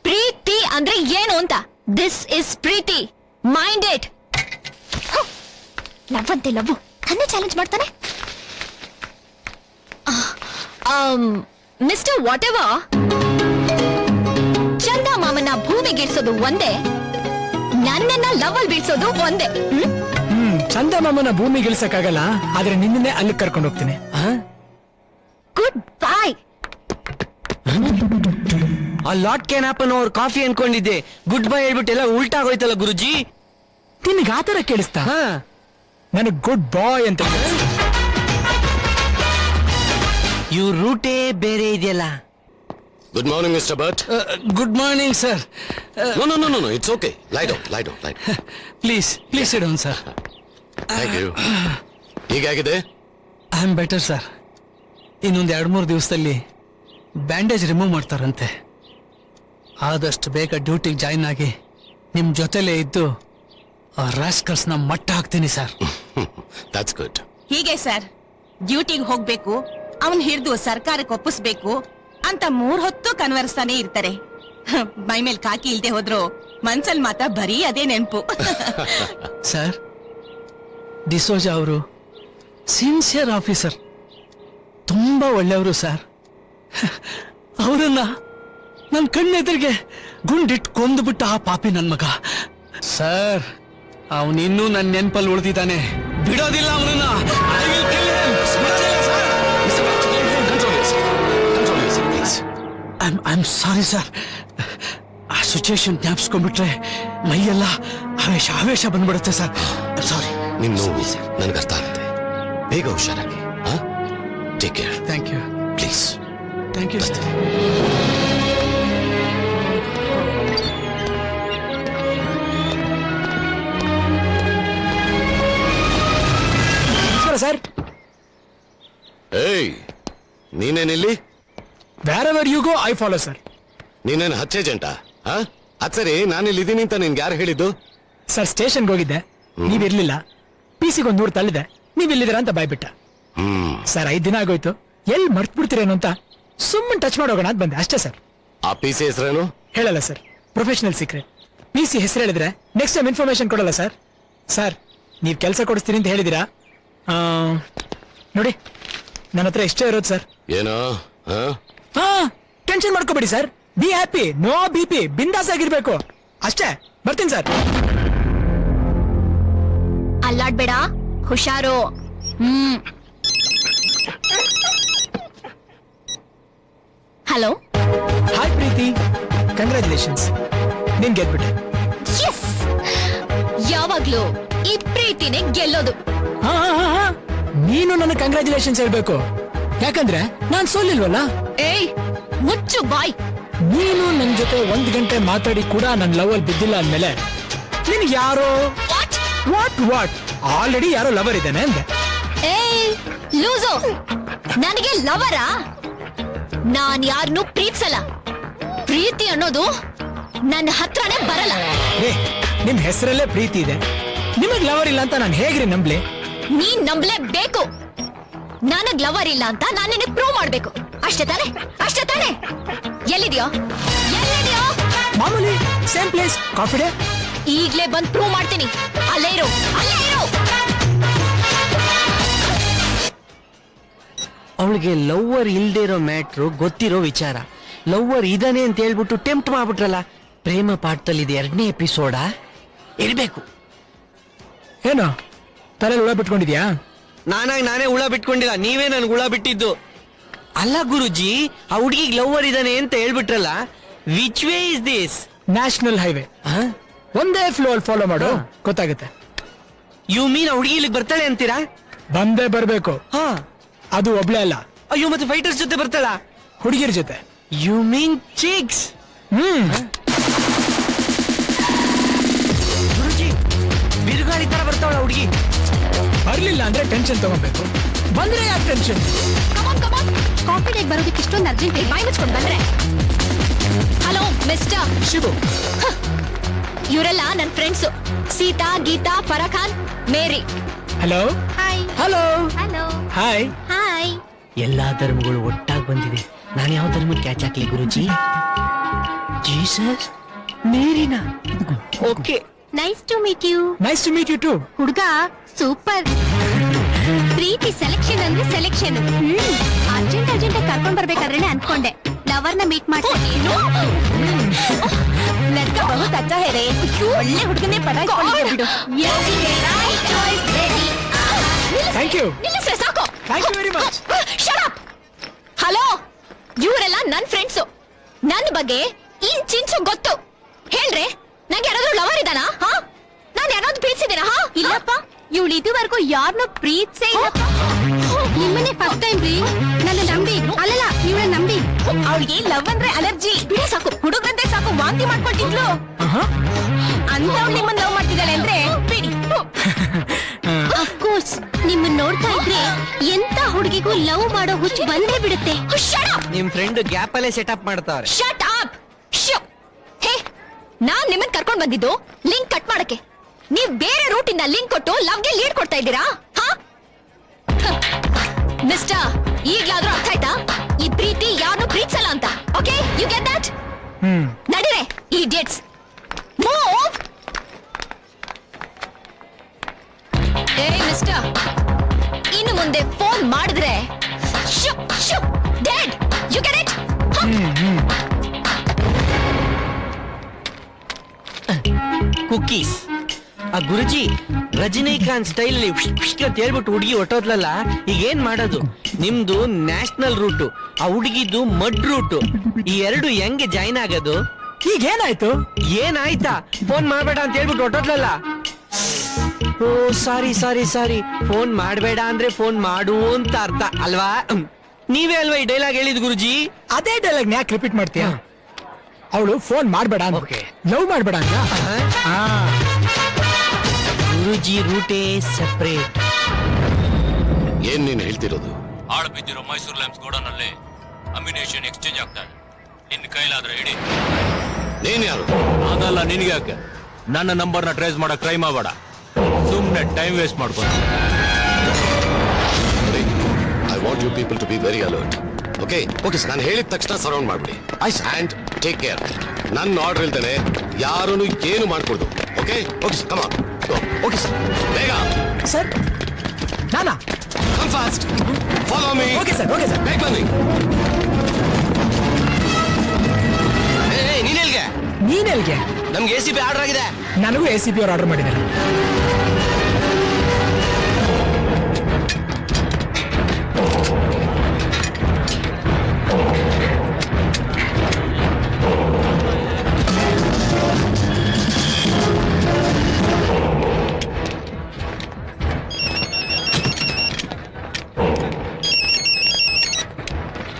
ಪ್ರೀತಿ ಅಂದ್ರೆ ಏನು ಅಂತ. ದಿಸ್ ಇಸ್ ಪ್ರೀತಿ, ಮೈಂಡ್ ಇಟ್. ಲವ್ ಅಂತೆ ಲವ್, ನನ್ನೇ ಚಾಲೆಂಜ್ ಮಾಡ್ತಾನೆ. ಮಿಸ್ಟರ್ ವಾಟ್ ಎವರ್, ಚಂದ ಮಾಮನ ಭೂಮಿಗಿಳಿಸೋದು ಒಂದೇ, ನನ್ನನ್ನ ಲವ್ ಅಲ್ಲಿ ಬೀಳ್ಸೋದು ಒಂದೇ. ಚಂದ ಮಾಮನ ಭೂಮಿಗೆ ಇಳಿಸಕ್ಕಾಗಲ್ಲ, ಆದ್ರೆ ನಿನ್ನೆ ಅಲ್ಲಿ ಕರ್ಕೊಂಡು ಹೋಗ್ತೀನಿ. Good bye. ಆ ಲಾಟ್ ಕ್ಯಾನ್ ಹ್ಯಾಪನ್ ಅವ್ರ ಕಾಫಿ ಅನ್ಕೊಂಡಿದ್ದೆ, ಗುಡ್ ಬೈ ಹೇಳ್ಬಿಟ್ಟು ಎಲ್ಲ ಉಲ್ಟಾ ಹೋಯ್ತಲ್ಲ ಗುರುಜಿ. ನಿನಗೆ ಆತರ ಕೇಳಿಸ್ತಾ? ನನಗ್ ಗುಡ್ ಬಾಯ್ ಅಂತ. ಇವ್ ರೂಟೇ ಬೇರೆ ಇದೆಯಲ್ಲ. Good morning, Mr. Bhatt. Good morning sir. No. It's okay. Lie down. Please sit down sir. Thank you. ಹೀಗಾಗಿದೆ? I am better sir. ಇನ್ನೊಂದು 2-3 ದಿವಸದಲ್ಲಿ ಬ್ಯಾಂಡೇಜ್ ರಿಮೂವ್ ಮಾಡ್ತಾರಂತೆ. ಆದಷ್ಟು ಬೇಗ ಡ್ಯೂಟಿಗೆ ಜಾಯಿನ್ ಆಗಿ ನಿಮ್ ಜೊತೆಲೇ ಇದ್ದು ಆ ರಾಸ್ಕಲ್ಸ್ನ ಮಟ್ಟ ಹಾಕ್ತೀನಿ ಸರ್. That's good. ಹೀಗೆ ಸರ್, ಡ್ಯೂಟಿಗೆ ಹೋಗ್ಬೇಕು, ಅವನ್ ಹಿಡಿದು ಸರ್ಕಾರಕ್ಕೆ ಒಪ್ಪಿಸ್ಬೇಕು ಅಂತ 3 ಹೊತ್ತು ಕನ್ವರ್ಸ್ತಾನೆ ಇರ್ತಾರೆ. ಮೈ ಮೇಲ್ ಕಾಕಿ ಇಲ್ದೆ ಹೋದ್ರು ಮನ್ಸಲ್ ಮಾತ್ರ ಬರೀ ಅದೇ ನೆನ್ಪು. ಸರ್, ಡಿಸೋಜಾ ಅವರು ಸಿನ್ಸಿಯರ್ ಆಫೀಸರ್, ತುಂಬಾ ಒಳ್ಳೆಯವರು ಸರ್. ಅವರನ್ನ ನನ್ನ ಕಣ್ಣೆದುರಿಗೆ ಗುಂಡಿಟ್ಟು ಕೊಂದುಬಿಟ್ಟ ಆ ಪಾಪಿ ನನ್ ಮಗ. ಸರ್, ಅವನಿನ್ನೂ ನನ್ನ ನೆನ್ಪಲ್ಲಿ ಉಳಿದಿದ್ದಾನೆ, ಬಿಡೋದಿಲ್ಲ ಅವನನ್ನ. I am sorry sir. ಆ ಸಿಚುಯೇಷನ್ ಜ್ಞಾಪಿಸ್ಕೊಂಡ್ಬಿಟ್ರೆ ಮೈಯೆಲ್ಲ ಆವೇಶ ಬಂದ್ಬಿಡುತ್ತೆ ಸರ್. ಸಾರಿ. ನಿಮ್ ನೋವು ನನಗೆ ಅರ್ಥ ಆಗುತ್ತೆ. ಬೇಗ ಹುಷಾರಾಗಿ. Take care. Thank you. Please. Thank you sir. Sir, ಏಯ್, ನೀನೇನಿಲ್ಲಿ? wherever you go I follow sir. ನೀನೇನು ಹಚ್ಚೇಜೆಂಟಾ? ಅದ್ ಸರಿ, ನಾನಿಲ್ಲಿದ್ದೀನಿ ಅಂತ ನಿನ್ಗೆ ಯಾರು ಹೇಳಿದ್ದು? ಸರ್, ಸ್ಟೇಷನ್ಗೆ ಹೋಗಿದ್ದೆ, ನೀವಿರ್ಲಿಲ್ಲ. ಪಿಸಿಗೆ 100 ತಳ್ಳಿದೆ, ನೀವಿಲ್ಲಿದ್ದೀರಾ ಅಂತ ಬಾಯ್ಬಿಟ್ಟ. ಸರ್, 5 ದಿನ ಆಗೋಯ್ತು, ಎಲ್ಲಿ ಮರ್ತ್ ಬಿಡ್ತೀರೇನು ಅಂತ ಸುಮ್ಮನೆ ಟಚ್ ಮಾಡೋಗೋಣ ಅಂತ ಬಂದೆ ಅಷ್ಟೇ ಸರ್. ಆ ಪಿಸಿ ಹೆಸರೇನು? ಹೇಳಲ್ಲ ಸರ್, ಪ್ರೊಫೆಷನಲ್ ಸೀಕ್ರೆಟ್. ಪಿಸಿ ಹೆಸರು ಹೇಳಿದ್ರೆ ನೆಕ್ಸ್ಟ್ ಟೈಮ್ ಇನ್ಫಾರ್ಮೇಶನ್ ಕೊಡಲ್ಲ ಸರ್. ಸರ್, ನೀವ್ ಕೆಲಸ ಕೊಡಿಸ್ತೀನಿ ಅಂತ ಹೇಳಿದೀರಾ, ನೋಡಿ ನನ್ನ ಹತ್ರ ಎಷ್ಟೇ ಇರೋದು ಸರ್. ಏನೋ? ಟೆನ್ಷನ್ ಮಾಡ್ಕೋಬೇಡಿ sir, be happy, no BP, ಬಿಂದಾಸ್ ಆಗಿರ್ಬೇಕು ಅಷ್ಟೇ. ಬರ್ತೀನಿ ಸರ್. ಅಲ್ಲಾಡ್ಬೇಡ, ಹುಷಾರು. ಹಲೋ. ಹಾಯ್ ಪ್ರೀತಿ, ಕಂಗ್ರ್ಯಾಚುಲೇಷನ್ಸ್, ನೀನ್ ಗೆದ್ಬಿಟ್ಟೆ. ಎಸ್, ಯಾವಾಗ್ಲೂ ಈ ಪ್ರೀತಿನೇ ಗೆಲ್ಲೋದು. ನೀನು ನನ್ನ ಕಂಗ್ರ್ಯಾಚುಲೇಷನ್ಸ್ ಹೇಳ್ಬೇಕು, ಯಾಕಂದ್ರೆ ನಾನ್ ಸೋಲಿಲ್ವಲ್ಲ. ಏಯ್, ಮುಚ್ಚು ಬಾಯ್. ನೀನು ನನ್ ಜೊತೆ 1 ಗಂಟೆ ಮಾತಾಡಿ ಕೂಡ ನನ್ ಲವ್ ಅಲ್ಲಿ ಬಿದ್ದಿಲ್ಲ ಅಂದ್ಮೇಲೆ ನಿನ್ಗೆ ಯಾರೋ ವಾಟ್ ಆಲ್ರೆಡಿ ಯಾರೋ ಲವರ್ ಇದ್ದಾನೆ ಅಂದೆ. ಏಯ್ ಲೂಸೋ, ನನಗೆ ಲವರಾ? ನಾನ್ ಯಾರನ್ನೂ ಪ್ರೀತಿಸಲ್ಲ. ಪ್ರೀತಿ ಅನ್ನೋದು ನನ್ನ ಹತ್ರನೇ ಬರಲ್ಲ. ನಿಮ್ ಹೆಸರಲ್ಲೇ ಪ್ರೀತಿ ಇದೆ, ನಿಮಗ್ ಲವರ್ ಇಲ್ಲ ಅಂತ ನಾನು ಹೇಗ್ರಿ ನಂಬ್ಲಿ? ನೀನ್ ನಂಬಲೇಬೇಕು. ನನಗ್ ಲವರ್ ಇಲ್ಲ ಅಂತ ನಾನು ನಿನಗೆ ಪ್ರೂವ್ ಮಾಡ್ಬೇಕು. ಅಷ್ಟೇ ತಾನೆ? ಎಲ್ಲಿದ್ಯೋ? ಮಾಮೂಲಿ ಸೇಮ್ ಪ್ಲೇಸ್, ಕಾಫಿ ಡೇ. ಈಗ್ಲೇ ಬಂದ್ ಪ್ರೂವ್ ಮಾಡ್ತೀನಿ. ಅಲ್ಲೇ ಇರು. ಅವಳಿಗೆ ಲವ್ವರ್ ಇಲ್ದೇ ಇರೋ ಮ್ಯಾಟ್ರು ಗೊತ್ತಿರೋ ವಿಚಾರ. ಲವ್ವರ್ ಇದಾನೆ ಅಂತ ಹೇಳ್ಬಿಟ್ಟು ಟೆಂಪ್ಟ್ ಮಾಡ್ಬಿಟ್ರಲ್ಲ. ಪ್ರೇಮ ಪಾಠದಲ್ಲಿ ಇದು 2ನೇ ಎಪಿಸೋಡಾ ಇರ್ಬೇಕು. ಏನೋ ತಲೆ ಹುಳ ಬಿಟ್ಕೊಂಡಿದ್ಯಾ? ನಾನೇ ಹುಳ ಬಿಟ್ಕೊಂಡಿಲ್ಲ, ನೀವೇ ನನ್ಗೆ ಹುಳ ಬಿಟ್ಟಿದ್ದು. ಅಲ್ಲ ಗುರುಜಿ, ಆ ಹುಡುಗಿಗೆ ಲವ್ವರ್ ಇದಾನೆ ಅಂತ ಹೇಳ್ಬಿಟ್ರಲ್ಲ, which way is this? National highway, ಒಂದೇ ಫ್ಲೋ ಅಲ್ಲಿ ಫಾಲೋ ಮಾಡು, ಗೊತ್ತಾಗುತ್ತೆ. ಯು ಮೀನ್ ಆ ಹುಡುಗಿ ಇಲ್ಲಿಗೆ ಬರ್ತಾಳೆ ಅಂತೀರಾ? ಬಂದೇ ಬರ್ಬೇಕು. ಅದು ಒಬ್ಳೆ ಅಲ್ಲ. ಅಯ್ಯೋ, ಮತ್ತೆ ಫೈಟರ್ಸ್ ಜೊತೆ ಬರ್ತಾಳ? ಹುಡುಗಿರ ಜೊತೆ. You mean chicks? ಗುರುಜಿ, ಬಿರುಗಾಳಿ ತರ ಬರ್ತಾವಳ ಹುಡುಗಿ. ಬರ್ಲಿಲ್ಲ ಅಂದ್ರೆ ಟೆನ್ಷನ್ ತಗೋಬೇಕು, ಬಂದ್ರೆ ಯಾಕೆ ಟೆನ್ಷನ್? ಕಾಫಿ ಡೇಗೆ ಬರೋದಕ್ಕೆ ಇಷ್ಟೊಂದು ಅರ್ಜೆಂಟ್ ಬಾಯಿ ಮುಚ್ಕೊಂಡು ಬಂದ್ರೆ. ಹಲೋ ಮಿಸ್ಟರ್ ಶಿವು, ಇವರೆಲ್ಲ ನನ್ನ friends. Sita, Gita, Farakhan, Mary. Hello. Hello. Hi. ಎಲ್ಲಾ ಧರ್ಮಗಳು ಒಟ್ಟಾಗಿ ಬಂದಿದೆ. ನಾನು ಯಾವ ಧರ್ಮಕ್ಕೆ ಕ್ಯಾಚ್ ಹಾಕ್ಲಿ ಗುರುಜಿ? ಜೀಸಸ್ ಮೇರಿನಾ okay nice to meet you. Nice to meet you too. ಹುಡುಗ ಸೂಪರ್. ಪ್ರೀತಿ ಸೆಲೆಕ್ಷನ್ ಅಂದ್ರೆ ಸೆಲೆಕ್ಷನ್. ಅರ್ಜೆಂಟ್ ಕರ್ಕೊಂಡ್ ಬರ್ಬೇಕಾದ್ರೆ ಅನ್ಕೊಂಡೆ ಲವರ್ನ ಮೀಟ್ ಮಾಡ್ತೀನಿ. ಲಡ್ಕ ಬಹುತ್ ಅಚ್ಚಾ ಹೇ ರೇ. ಒಳ್ಳೆ ಹುಡುಗನೇ ಪಟಾಯಿಸ್ಕೊಂಡಿದ್ದೆ ಬಿಡು. Thank you. ನಿಲ್ಲಿಸ್ರೆ ಸಾಕು. Thank you very much. Shut up. Hello, ಇವರೆಲ್ಲ ನನ್ ಫ್ರೆಂಡ್ಸು. ನನ್ನ ಬಗ್ಗೆ ಇಂಚಿಂಚು ಗೊತ್ತು. ಹೇಳ್ರೆ, ನಂಗೆ ಯಾರಾದ್ರೂ ಲವರ್ ಇದಾನಾ? ಹಾ, ನಾನ್ ಯಾರಾದ್ರೂ ಪ್ರೀತಿಸಿದ್ದೀನ? ಹಾ, ಇಲ್ಲಪ್ಪ. ಇವಳು ಇದುವರೆಗೂ ಯಾರನ್ನೂ ಪ್ರೀತಿಸೇ ಇಲ್ಲಪ್ಪ. ನಿಮ್ಮನ್ನೇ ಫಸ್ಟ್ ಟೈಮ್ ರೀ. ನನ್ನ ನಂಬಿ ಅಲ್ಲಲ್ಲ, ಇವಳ ನಂಬಿ. ಅವಳಿಗೆ ಲವ್ ಅಂದ್ರೆ ಅಲರ್ಜಿ. ಬಿಡೇ ಸಾಕು. ಹುಡುಗಂದ್ರೆ ಸಾಕು ವಾಂತಿ ಮಾಡ್ಕೊಳ್ತಿದ್ಲು. ಅಂತವ್ಳು ನಿಮ್ಮನ್ನ ಲವ್ ಮಾಡ್ತಿದ್ದಾಳೆ ಅಂದ್ರೆ ಬಿಡಿ. ಅಫ್ಕೋರ್ಸ್, ನಿಮ್ಮನ್ನ ನೋಡ್ತಾ ಇದ್ರೆ ಎಂತ ಹುಡುಗಿಗೂ ಲವ್ ಮಾಡೋ ಹುಚ್ಚು ಬಂದೇ ಬಿಡುತ್ತೆ. Shut up! ನಿಮ್ ಫ್ರೆಂಡ್ ಗ್ಯಾಪ್ ಅಲ್ಲೇ ಸೆಟಪ್ ಮಾಡ್ತಾವ್ರೆ. Shut up! ಹೇ, ನಾನ್ ನಿಮ್ಮನ್ನ ಕರ್ಕೊಂಡ್ ಬಂದಿದ್ದು ಲಿಂಕ್ ಕಟ್ ಮಾಡಕ್ಕೆ. ನೀವ್ ಬೇರೆ ರೂಟ್ ಇಂದ ಲಿಂಕ್ ಕೊಟ್ಟು ಲವ್ಗೆ ಲೀಡ್ ಕೊಡ್ತಾ ಇದ್ದೀರಾ? ಹಾ ಮಿಸ್ಟರ್, ಈಗ್ಲಾದ್ರೂ ಅರ್ಥ ಆಯ್ತಾ ಈ ಪ್ರೀತಿ ಯಾರನ್ನೂ ಪ್ರೀತಿಸಲ್ಲ ಅಂತ? Okay, you get that? ನಡೀರೆ ಇಡಿಯಟ್ಸ್. ಮೂವ್. ಏ ಮಿಸ್ಟರ್, ಇನ್ನು ಮುಂದೆ ಫೋನ್ ಮಾಡಿದ್ರೆ dead. You get it? Cookies. ಆ ಗುರುಜಿ ರಜನಿಕಾಂತ್ ಸ್ಟೈಲ್ ಅಂತ ಹೇಳ್ಬಿಟ್ಟು ಹುಡುಗಿ ಹೊಟ್ಟೋದ್ಲಲ್ಲ, ಈಗ ಏನ್ ಮಾಡೋದು? ನಿಮ್ದು ನ್ಯಾಷನಲ್ ರೂಟು, ಆ ಹುಡುಗಿದು ಮಡ್ ರೂಟು. ಈ ಎರಡು ಹೆಂಗೆ ಜಾಯಿನ್ ಆಗೋದು? ಈಗ ಏನಾಯ್ತು? ಏನಾಯ್ತಾ? ಫೋನ್ ಮಾಡ್ಬೇಡ ಅಂತ ಹೇಳ್ಬಿಟ್ಟು ಹೊಟ್ಟೋದ್ಲಲ್ಲ. ಓ ಸಾರಿ ಸಾರಿ ಸಾರಿ, ಫೋನ್ ಮಾಡ್ಬೇಡ ಅಂದ್ರೆ ಫೋನ್ ಮಾಡು ಅಂತ ಅರ್ಥ ಅಲ್ವಾ? ನೀವೇ ಅಲ್ವಾ ಈ ಡೈಲಾಗ್ ಹೇಳಿದ್ ಗುರುಜಿ? ಅದೇ ಡೈಲಾಗ್ ಯಾಕೆ ರಿಪೀಟ್ ಮಾಡ್ತೀಯ? ಅವಳು ಫೋನ್ ಮಾಡ್ಬೇಡ ಅಂತ, Okay. ಲವ್ ಮಾಡ್ಬೇಡ ಅಂತ. ಗುರುಜಿ ರೂಟೇ ಸೆಪರೇಟ್. ಏನ್ ನೀನ್ ಹೇಳ್ತಿರೋದು? ಹಾಳು ಬಿದ್ದಿರೋ ಮೈಸೂರು ಲ್ಯಾಂಪ್ಸ್ ಗೋಡೌನಲ್ಲಿ ಅಮ್ಯುನೇಷನ್ ಎಕ್ಸ್ಚೇಂಜ್ ಆಗ್ತಾ ಇದೆ. ನಿನ್ನ ಕೈಲಾದ್ರೆ ಇಡಿ. ನೀನ್ ಯಾರು? ಅದಲ್ಲ ನಿನ್ಗೆ ಯಾಕೆ? ನನ್ನ ನಂಬರ್ನ ಟ್ರೇಸ್ ಮಾಡಕ್ ಟ್ರೈ ಮಾಡಬೇಡ. ಸುಮ್ನೆ ಟೈಮ್ ವೇಸ್ಟ್ ಮಾಡ್ಕೊಂಡು. I want you people to be very alert. Okay okay sir, ನಾನು ಹೇಳಿದ ತಕ್ಷಣ ಸರೌಂಡ್ ಮಾಡ್ಬಿಡಿ. And take care. ನನ್ನ ಆರ್ಡರ್ ಇಲ್ದೇನೆ ಯಾರನ್ನು ಏನು ಮಾಡ್ಕೊಡ್ದು. Okay okay sir, come on. Okay sir, ಬೇಗ. ಸರ್, ನಾನಾ? Come fast. Follow me. Okay sir, okay sir. ಬೇಗ ಬನ್ನಿ. ನೀನ್ ಎಲ್ಗೆ? ನೀನೆಲ್ಗೆ? ನಮ್ಗೆ ACB ಆರ್ಡರ್ ಆಗಿದೆ. ನನಗೂ ACB ಅವ್ರು ಆರ್ಡರ್ ಮಾಡಿದ್ದಾರೆ.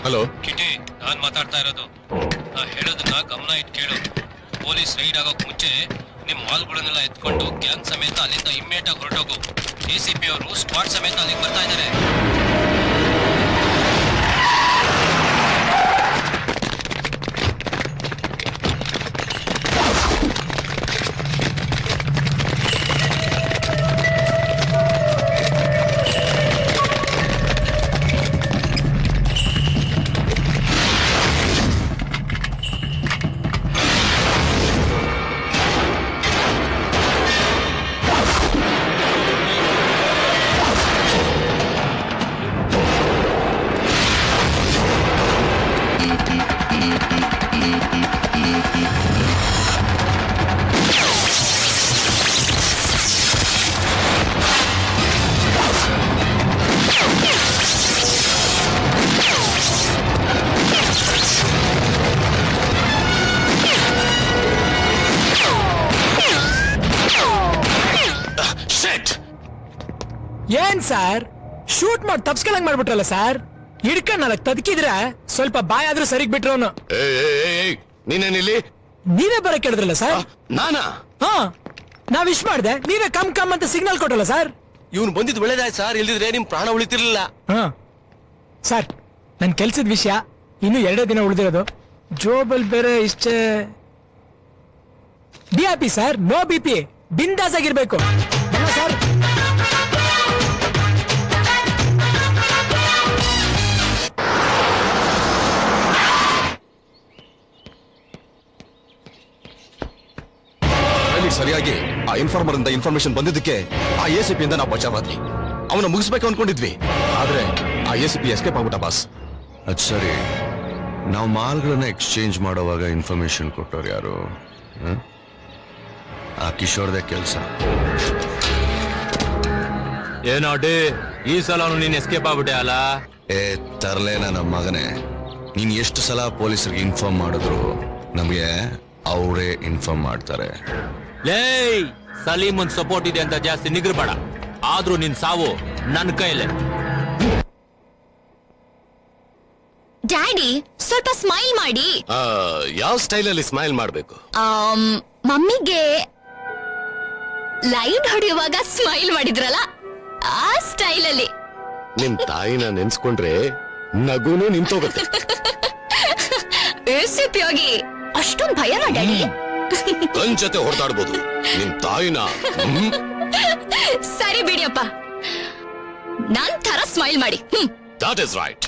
ಹಲೋ ಕಿಟಿ, ನಾನ್ ಮಾತಾಡ್ತಾ ಇರೋದು. ನಾ ಹೇಳೋದನ್ನ ಗಮನ ಇಟ್ಟು ಕೇಳು. ಪೊಲೀಸ್ ರೈಡ್ ಆಗೋಕ್ ಮುಂಚೆ ನಿಮ್ ಮಾಲ್ಗಳನ್ನೆಲ್ಲ ಎತ್ಕೊಂಡು ಗ್ಯಾಂಗ್ ಸಮೇತ ಅಲ್ಲಿಂದ ಇಮ್ಮಿಡಿಯೇಟ್ ಆಗಿ ಹೊರಟೋಗು. ACP ಅವರು ಸ್ಕ್ವಾಡ್ ಸಮೇತ ಅಲ್ಲಿಗೆ ಬರ್ತಾ ಇದ್ದಾರೆ. ಏನ್ ಸರ್, ಶೂಟ್ ಮಾಡಿ ತಪ್ಸ್ಕೊಂಡಂಗ್ ಮಾಡ್ಬಿಟ್ರಲ್ಲ ಸರ್. ಹಿಡ್ಕೊಂಡ್ ನಾಲ್ಕು ತದಕಿದ್ರೆ ಸ್ವಲ್ಪ ಬಾಯ್ ಆದ್ರೂ ಸರಿಗ್ ಬಿಟ್ರು ಅವನು. ನೀನೇನಿಲ್ಲಿ? ನೀವೇ ಬರಕ್ ಕೇಳಿದ್ರಲ್ಲ ಸರ್. ನಾನಾ? ಹಾ, ನಾ ವಿಶ್ ಮಾಡ್ದೆ, ನೀವೇ ಕಮ್ ಕಮ್ ಅಂತ ಸಿಗ್ನಲ್ ಕೊಟ್ಟಲ್ಲ ಸರ್. ಇವ್ನು ಬಂದಿದ್ ಒಳ್ಳೇದಾಯ್ತು ಸರ್, ಇಲ್ದಿದ್ರೆ ನಿಮ್ ಪ್ರಾಣ ಉಳಿತಿರ್ಲಿಲ್ಲ. ಹಾ ಸರ್, ನನ್ ಕೆಲ್ಸದ ವಿಷಯ ಇನ್ನು 2 ದಿನ ಉಳಿದಿರೋದು. ಜೋಬಲ್ ಬೇರೆ ಇಷ್ಟೇ. BIP ಸರ್, ನೋ BP, ಬಿಂದಾಸ್ ಆಗಿರ್ಬೇಕು ಸರ್. ಸರಿಯಾಗಿ ಆ ಇನ್ಫಾರ್ಮರ್ ಇಂದ ಇನ್ಫಾರ್ಮೇಶನ್ ಬಂದಿದ್ದಕ್ಕೆ ಆ ACP ಇಂದ ನಾವು ಬಚಾವಾದ್ವಿ. ಅವನ ಮುಗಿಸ್ಬೇಕು ಅನ್ಕೊಂಡಿದ್ವಿ, ಆದ್ರೆ ಆ ACP ಎಸ್ಕೇಪ್ ಆಗ್ಬಿಟ್ಟ ಬಾಸ್. ಅದ್ ಸರಿ, ನಾವು ಮಾಲ್ಗಳನ್ನ ಎಕ್ಸ್ಚೇಂಜ್ ಮಾಡುವಾಗ ಇನ್ಫಾರ್ಮೇಶನ್ ಕೊಟ್ಟವ್ರು ಯಾರು? ಆ ಕಿಶೋರ್ದೇ ಕೆಲಸ. ಏನೋ ಡೇ, ಈ ಸಲ ನೀನ್ ಎಸ್ಕೇಪ್ ಆಗ್ಬಿಟ್ಟೆ ಅಲ್ಲ? ಏ ತರ್ಲೆ ನನ್ನ ಮಗನೇ, ನೀನ್ ಎಷ್ಟು ಸಲ ಪೊಲೀಸರಿಗೆ ಇನ್ಫಾರ್ಮ್ ಮಾಡಿದ್ರು ನಮಗೆ ಅವರೇ ಇನ್ಫಾರ್ಮ್ ಮಾಡ್ತಾರೆ. ಲೇ, ಸಲೀಮ್ ಒಂದ್ ಸಪೋರ್ಟ್ ಇದೆ ಅಂತ ಜಾಸ್ತಿ ನಿಗ್ರಬೇಡ. ಆದ್ರೂ ನಿನ್ ಸಾವು ನನ್ನ ಕೈಲೇ. ಡ್ಯಾಡಿ ಸ್ವಲ್ಪ ಸ್ಮೈಲ್ ಮಾಡಿ. ಯಾವ ಸ್ಟೈಲಲ್ಲಿ ಸ್ಮೈಲ್ ಮಾಡ್ಬೇಕು? ಮಮ್ಮಿಗೆ ಲೈಟ್ ಹೊಡೆಯುವಾಗ ಸ್ಮೈಲ್ ಮಾಡಿದ್ರಲ್ಲ, ಆ ಸ್ಟೈಲ್ ಅಲ್ಲಿ. ನಿಮ್ ತಾಯಿನ ನೆನ್ಸ್ಕೊಂಡ್ರೆ ನಗುನು ನಿಂತೋಗುತ್ತೆ. ACP ಆಗಿ ಅಷ್ಟೊಂದ್ ಭಯನಾ ಡ್ಯಾಡಿ? ನನ್ ಜೊತೆ ಹೊಡೆದಾಡ್ಬೋದು, ನಿಮ್ ತಾಯಿನ ಸರಿ ಬಿಡಿಯಪ್ಪ, ನನ್ ತರ ಸ್ಮೈಲ್ ಮಾಡಿ. That is right.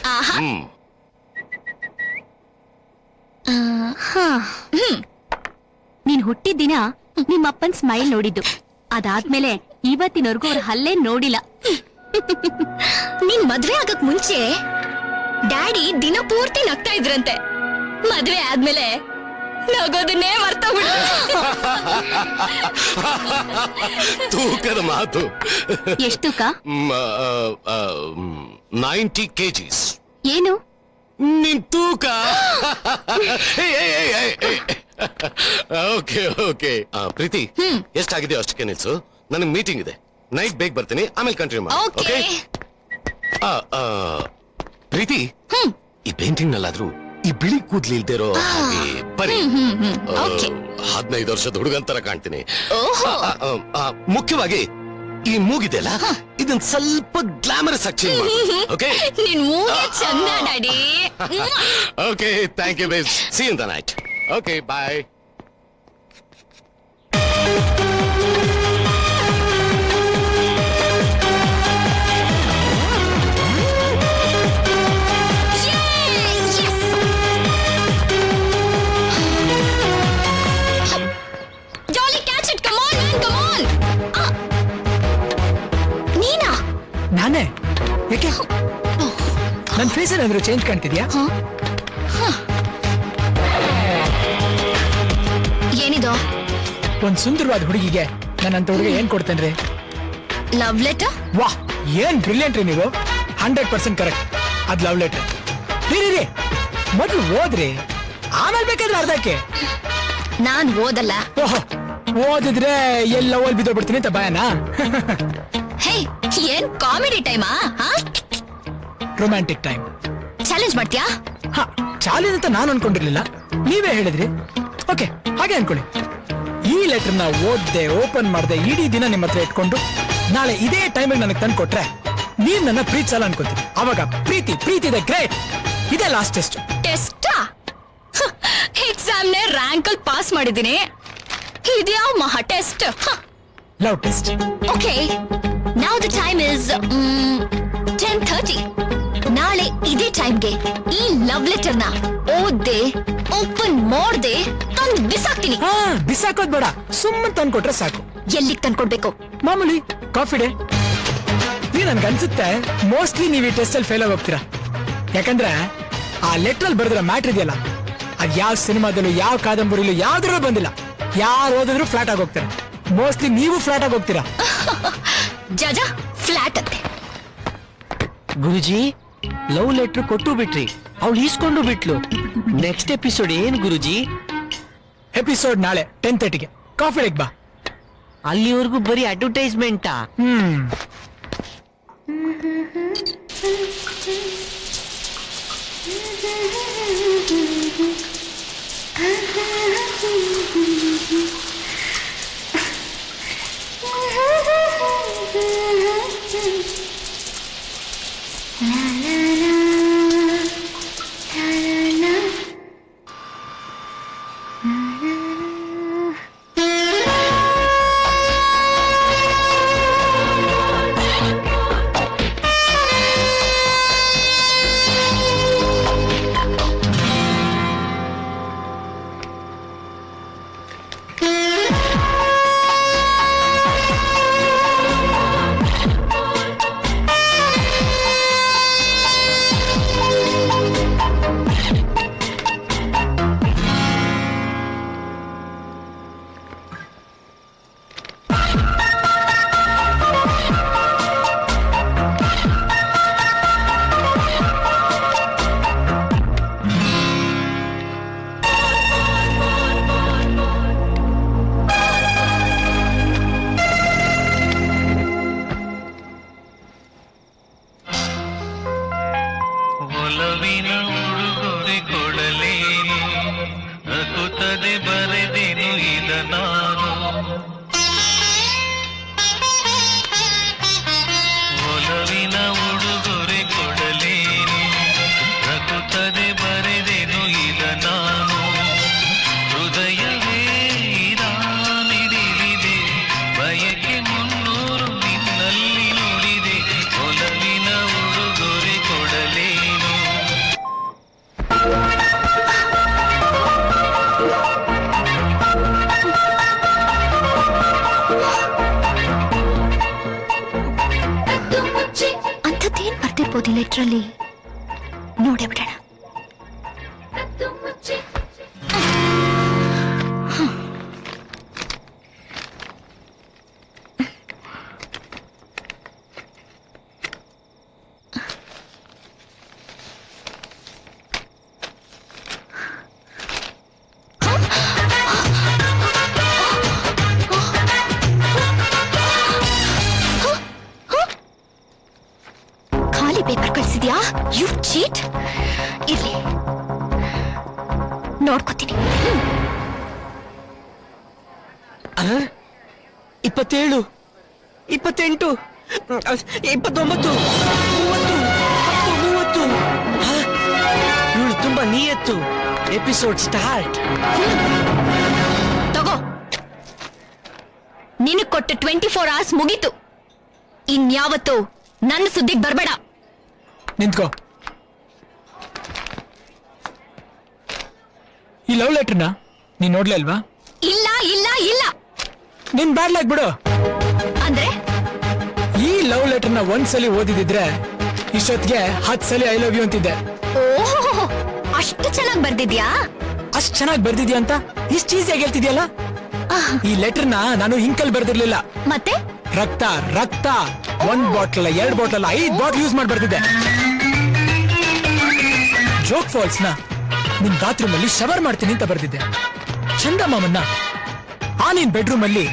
ನೀನ್ ಹುಟ್ಟಿದ ದಿನ ನಿಮ್ಮಪ್ಪನ್ ಸ್ಮೈಲ್ ನೋಡಿದ್ದು, ಅದಾದ್ಮೇಲೆ ಇವತ್ತಿನವರೆಗೂ ಅವ್ರ ಹಲ್ಲೆ ನೋಡಿಲ್ಲ. ನಿನ್ ಮದ್ವೆ ಆಗಕ್ ಮುಂಚೆ ಡ್ಯಾಡಿ ದಿನ ಪೂರ್ತಿ ನಗ್ತಾ ಇದ್ರಂತೆ. ಮದ್ವೆ ಆದ್ಮೇಲೆ ನಗೋದನ್ನೇ ಮರ್ತೋಗ್ಬಿಟ್ಟು. ತೂಕದ ಮಾತು. ಎಷ್ಟು ತೂಕ? 90 kgs. ಏನು ನಿನ್ ತೂಕ? Okay okay. ಪ್ರೀತಿ, ಎಷ್ಟಾಗಿದೆಯೋ ಅಷ್ಟಕ್ಕೆ ನಿಲ್ಸು. ನನಗೆ ಮೀಟಿಂಗ್ ಇದೆ, ನೈಟ್ ಬೇಗ ಬರ್ತೀನಿ, ಆಮೇಲೆ ಕಂಟಿನ್ಯೂ ಮಾಡಿ. ಓಕೆ. ಪ್ರೀತಿ, ಈ ಪೇಂಟಿಂಗ್ ನಲ್ಲಾದ್ರೂ ಈ ಬಿಳಿ ಕೂದ್ಲಿ ಇಲ್ದಿರೋ ಹಾಗೆ ಬರೀ 15 ವರ್ಷದ ಹುಡುಗಂತರ ಕಾಣ್ತೀನಿ. ಮುಖ್ಯವಾಗಿ ಈ ಮೂಗಿದೆಯಲ್ಲ, ಇದನ್ ಸ್ವಲ್ಪ ಗ್ಲಾಮರಸ್ ಆಗಿ ಚೇಂಜ್ ಮಾಡಿ. ಓಕೆ? ನಿನ್ ಮೂಗೆ ಚಂದ ಡ್ಯಾಡಿ. ಓಕೆ, ಥ್ಯಾಂಕ್ ಯು ಬೇಸ್. See you in the night. Okay, bye. Jolly, catch it! Come on, man, come on! ನೀನಾ? ನಾನೇ? ಯಾಕೆ? ನನ್ ಫೇಸ್ ಏನಾದ್ರು ಚೇಂಜ್ ಕಾಣ್ತಿದ್ಯಾ? ಏನಿದು? ಒಂದ್ ಸುಂದರವಾದ ಹುಡುಗಿಗೆ ನನ್ನಂತ ಹುಡುಗ ಏನ್ ಕೊಡ್ತೇನ್ರಿ? Love letter? ವಾಹ್, ಏನ್ ಬ್ರಿಲಿಯಂಟ್ ರೀ ನೀವು. 100% ಕರೆಕ್ಟ್. ಅದ್ ಲವ್ ಲೆಟರ್. ರೀ ಮೊದ್ಲು ಓದ್ರಿ, ಆಮೇಲೆ ಬೇಕಾದ್ರೆ ಅರ್ಧಕ್ಕೆ. ನಾನ್ ಓದಲ್ಲ. ಓಹೋ, ಓದಿದ್ರೆ ಎಲ್ಲ ಓಲ್ ಬಿದ್ದೋಗ್ಬಿಡ್ತೀನಿ ಅಂತ ಭಯನಾ? ಹೇ, ಏನ್ ಕಾಮಿಡಿ ಟೈಮಾ? Romantic time. ಚಾಲೆಂಜ್ ಮಾಡ್ತೀಯಾ? ಚಾಲೆಂಜ್ ಅಂತ ನಾನು ಅನ್ಕೊಂಡಿರ್ಲಿಲ್ಲ, ನೀವೇ ಹೇಳಿದ್ರಿ. ಓಕೆ, ಹಾಗೆ ಅನ್ಕೊಳ್ಳಿ. ಈ ಲೆಟರ್ನ ಓದ್ದೆ, ಓಪನ್ ಮಾಡ್ದೆ, ಇಡೀ ದಿನ ನಿಮ್ಮ ಹತ್ರ ಇಟ್ಕೊಂಡು ನಾಳೆ ಇದೇ ಟೈಮಿಗೆ ನನಗೆ ತಂದು ಕೊಟ್ರೆ ನೀವ್ ನನ್ನ ಪ್ರೀತಿಸಲ್ಲ ಅನ್ಕೋತೀನಿ. ಅವಾಗ ಪ್ರೀತಿ ಇದೆ ಗ್ರೇಟ್. ಇದೇ ಲಾಸ್ಟ್ ಟೆಸ್ಟ್. ಟೆಸ್ಟಾ? ಎಕ್ಸಾಮ್ ನೇ ರ್ಯಾಂಕ್ ಅಲ್ಲಿ ಪಾಸ್ ಮಾಡಿದ್ದೀನಿ. ಇದ್ಯಾವ ಮಹಾ test? Love test. Okay, now the time is 10:30. ನಾಳೆ ಇದೇ ಟೈಮ್ಗೆ ಈ ಲವ್ ಲೆಟರ್ನ ಓದ್ದೆ, ಓಪನ್ ಮಾಡ್ದೆ, ತಂದು ಬಿಸಾಕ್ತೀನಿ. ಬಿಸಾಕೋದ್ ಬೇಡ, ಸುಮ್ಮನೆ ತಂದು ಕೊಟ್ರೆ ಸಾಕು. ಎಲ್ಲಿಗೆ ತಂದ್ಕೊಡ್ಬೇಕು? ಮಾಮೂಲಿ ಕಾಫಿ ಡೇ. ನನ್ಗನ್ಸುತ್ತೆ ಮೋಸ್ಟ್ಲಿ ನೀವು ಈ ಟೆಸ್ಟ್ ಅಲ್ಲಿ ಫೇಲ್ ಆಗಿ ಹೋಗ್ತೀರಾ. ಯಾಕಂದ್ರೆ ಆ ಲೆಟರ್ ಅಲ್ಲಿ ಬರೆದಿರೋ ಮ್ಯಾಟ್ರ್ ಇದೆಯಲ್ಲ, ಅದ್ ಯಾವ ಸಿನಿಮಾದಲ್ಲೂ ಯಾವ ಕಾದಂಬರಿಲೂ ಯಾವ್ದ್ರಲ್ಲೂ ಬಂದಿಲ್ಲ. ಯಾರು ಓದಿದ್ರು ಫ್ಲಾಟ್ ಆಗಿ ಹೋಗ್ತಾರೆ. ಮೋಸ್ಟ್ಲಿ ನೀವು ಫ್ಲಾಟ್ ಆಗಿ ಹೋಗ್ತೀರಾ. ಜಜ ಫ್ಲಾಟ್ ಅಂತೆ. ಗುರುಜಿ, ಲವ್ ಲೆಟರ್ ಕೊಟ್ಟು ಬಿಟ್ರಿ, ಅವಳು ಈಸ್ಕೊಂಡು ಬಿಟ್ಲು. ನೆಕ್ಸ್ಟ್ ಎಪಿಸೋಡ್ ಏನ್ ಗುರುಜಿ? ಎಪಿಸೋಡ್ ನಾಳೆ 10:30ಗೆ. ಕಾಫಿ ಡೇಗ್ ಬಾ. ಅಲ್ಲಿವರೆಗೂ ಬರೀ ಅಡ್ವರ್ಟೈಸ್ಮೆಂಟಾ? ಒಲವಿನ ಉಡುಗೊರೆ ಕೊಡಲೇನು ನಗುತ್ತದೆ ಬರೆದೆನು ಇದ ನಾನು ಒಲವಿನ ಉಡುಗೊರೆ ಕೊಡಲೇನು ನಗುತ್ತದೆ ಬರೆದೆನು ಇದ ನಾನು ಹೃದಯವೇ ಇದಾನಿಡಿದೆ ಬಯಕೆ ಮುನ್ನೂರು ನಿನ್ನಲ್ಲಿ ನುಡಿದೆ ಒಲವಿನ ಉಡುಗೊರೆ ಕೊಡಲೇನು ಅಂಥದ್ದೇನ್ ಬರ್ತಿರ್ಬೋದು ಈ ಲೆಟ್ರಲ್ಲಿ, ನೋಡೇ ಬಿಡೋಣ. ಖಾಲಿ ಪೇಪರ್ ಕಳಿಸಿದ್ಯಾ? You cheat. ಇರ್ಲಿ, ನೋಡ್ಕೋತೀನಿ. 27 28 29 30 ಇವಳು ತುಂಬಾ ನಿಯತ್ತು. Episode start. ತಗೋ, ನಿನಗ್ ಕೊಟ್ಟ 24 hours ಮುಗೀತು. ಇನ್ಯಾವತ್ತು ನನ್ನ ಸುದ್ದಿಗೆ ಬರ್ಬೇಡ. ನಿಂತ್ಕೋ. ಈ ಲವ್ ಲೆಟರ್ನ ನೀನ್ ನೋಡ್ಲೇ ಅಲ್ವಾ? ಇಲ್ಲ ಇಲ್ಲ ಇಲ್ಲ. ನಿನ್ ಬ್ಯಾಡ್ಲಾಗ್ ಬಿಡು. ಅಂದ್ರೆ ಈ ಲವ್ ಲೆಟರ್ನ ಒಂದ್ಸಲಿ ಓದಿದಿದ್ರೆ ಇಷ್ಟೊತ್ತಿಗೆ 10 ಸಲ ಐ ಲವ್ ಯು ಅಂತಿದ್ದೆ. ಓಹೋ, ಅಷ್ಟು ಚೆನ್ನಾಗಿ ಬರ್ದಿದ್ಯಾ? ಅಷ್ಟ್ ಚೆನ್ನಾಗಿ ಬರ್ದಿದ್ಯಾ ಅಂತ ಇಷ್ಟ ಈಸಿಯಾಗಿ ಹೇಳ್ತಿದ್ಯಲ್ಲ. ಈ ಲೆಟರ್ನ ನಾನು ಹಿಂಕಲ್ ಬರ್ದಿರ್ಲಿಲ್ಲ. ಮತ್ತೆ ರಕ್ತ ರಕ್ತ 1 ಬಾಟಲ್ 2 ಬಾಟಲ್ 5 ಬಾಟಲ್ ಯೂಸ್ ಮಾಡಿ ಬರ್ತಿದ್ದೆ. ಜೋಕ್ ಫಾಲ್ಸ್ ನ ನಿನ್ ಬಾತ್ರೂಮ್ ಅಲ್ಲಿ ಶವರ್ ಮಾಡ್ತೀನಿ ಅಂತ ಬರ್ದಿದ್ದೆ. ಚಂದಮಾಮನ್ನ ನಿನ್ ಬೆಡ್ರೂಮ್ ಅಲ್ಲಿ